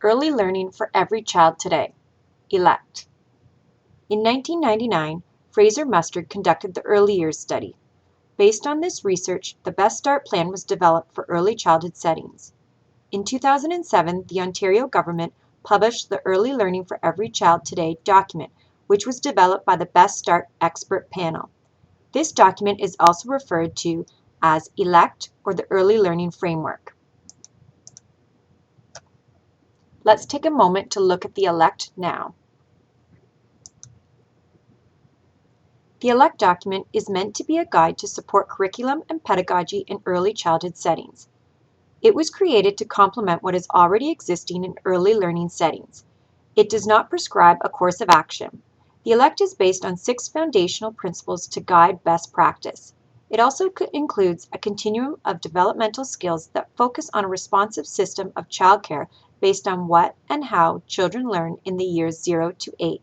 Early Learning for Every Child Today, ELECT. In 1999, Fraser Mustard conducted the Early Years Study. Based on this research, the Best Start Plan was developed for early childhood settings. In 2007, the Ontario government published the Early Learning for Every Child Today document, which was developed by the Best Start Expert Panel. This document is also referred to as ELECT or the Early Learning Framework. Let's take a moment to look at the ELECT now. The ELECT document is meant to be a guide to support curriculum and pedagogy in early childhood settings. It was created to complement what is already existing in early learning settings. It does not prescribe a course of action. The ELECT is based on 6 foundational principles to guide best practice. It also includes a continuum of developmental skills that focus on a responsive system of childcare based on what and how children learn in the years 0 to 8.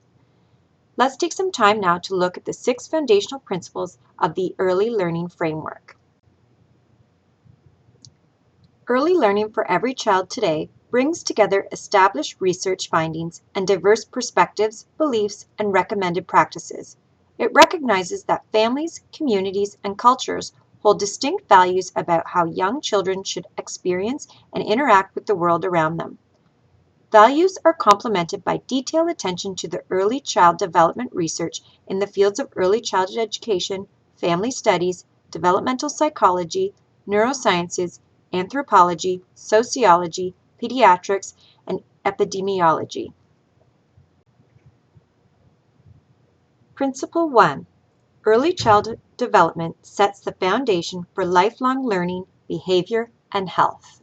Let's take some time now to look at the 6 foundational principles of the Early Learning Framework. Early Learning for Every Child Today brings together established research findings and diverse perspectives, beliefs, and recommended practices. It recognizes that families, communities, and cultures hold distinct values about how young children should experience and interact with the world around them. Values are complemented by detailed attention to the early child development research in the fields of early childhood education, family studies, developmental psychology, neurosciences, anthropology, sociology, pediatrics, and epidemiology. Principle 1. Early childhood development sets the foundation for lifelong learning, behavior, and health.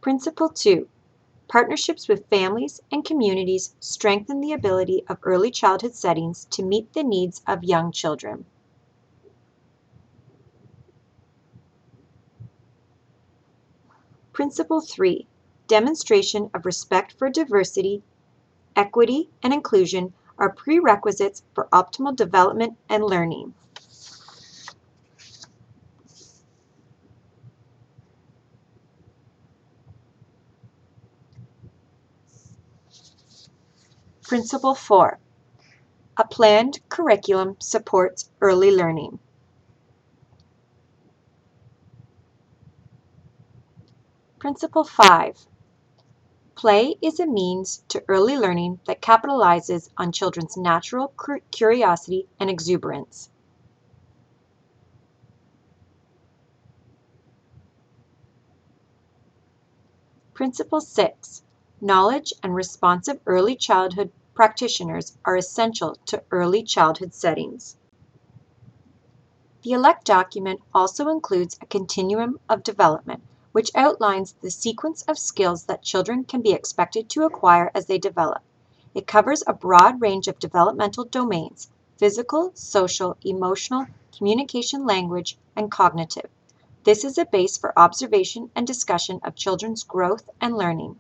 Principle 2. Partnerships with families and communities strengthen the ability of early childhood settings to meet the needs of young children. Principle 3. Demonstration of respect for diversity, equity, and inclusion are prerequisites for optimal development and learning. Principle 4. A planned curriculum supports early learning. Principle 5. Play is a means to early learning that capitalizes on children's natural curiosity and exuberance. Principle 6. Knowledge and responsive early childhood practitioners are essential to early childhood settings. The ELECT document also includes a continuum of development, which outlines the sequence of skills that children can be expected to acquire as they develop. It covers a broad range of developmental domains: physical, social, emotional, communication, language, and cognitive. This is a base for observation and discussion of children's growth and learning.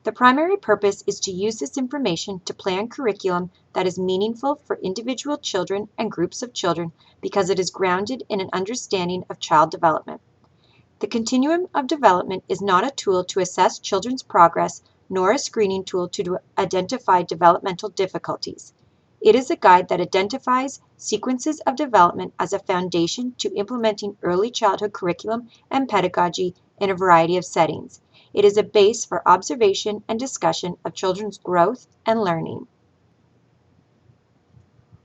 The primary purpose is to use this information to plan curriculum that is meaningful for individual children and groups of children because it is grounded in an understanding of child development. The continuum of development is not a tool to assess children's progress nor a screening tool to identify developmental difficulties. It is a guide that identifies sequences of development as a foundation to implementing early childhood curriculum and pedagogy in a variety of settings. It is a base for observation and discussion of children's growth and learning.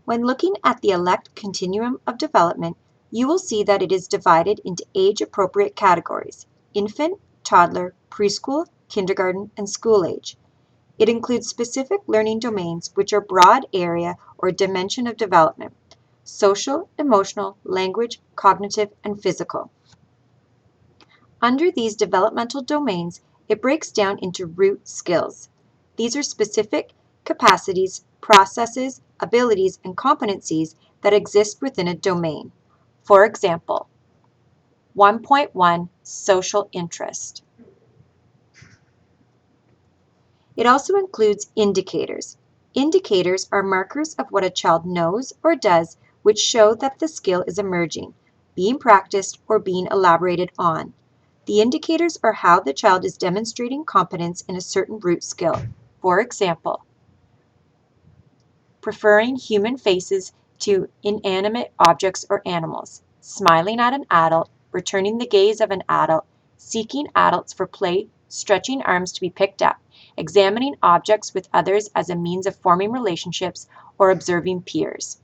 When looking at the ELECT continuum of development, you will see that it is divided into age-appropriate categories: infant, toddler, preschool, kindergarten, and school age. It includes specific learning domains which are broad area or dimension of development: social, emotional, language, cognitive, and physical. Under these developmental domains, it breaks down into root skills. These are specific capacities, processes, abilities, and competencies that exist within a domain. For example, 1.1 Social Interest. It also includes indicators. Indicators are markers of what a child knows or does which show that the skill is emerging, being practiced, or being elaborated on. The indicators are how the child is demonstrating competence in a certain root skill. For example, preferring human faces to inanimate objects or animals, smiling at an adult, returning the gaze of an adult, seeking adults for play, stretching arms to be picked up, examining objects with others as a means of forming relationships, or observing peers.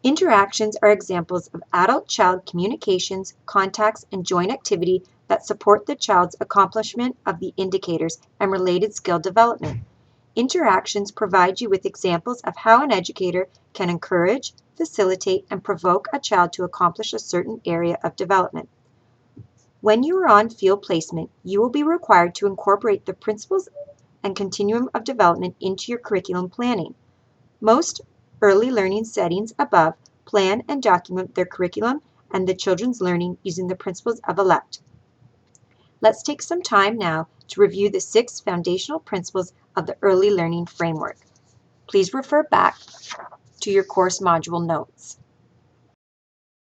Interactions are examples of adult-child communications, contacts, and joint activity that support the child's accomplishment of the indicators and related skill development. Interactions provide you with examples of how an educator can encourage, facilitate, and provoke a child to accomplish a certain area of development. When you are on field placement, you will be required to incorporate the principles and continuum of development into your curriculum planning. Most early learning settings above plan and document their curriculum and the children's learning using the principles of ELECT. Let's take some time now to review the 6 foundational principles of the early learning framework. Please refer back to your course module notes.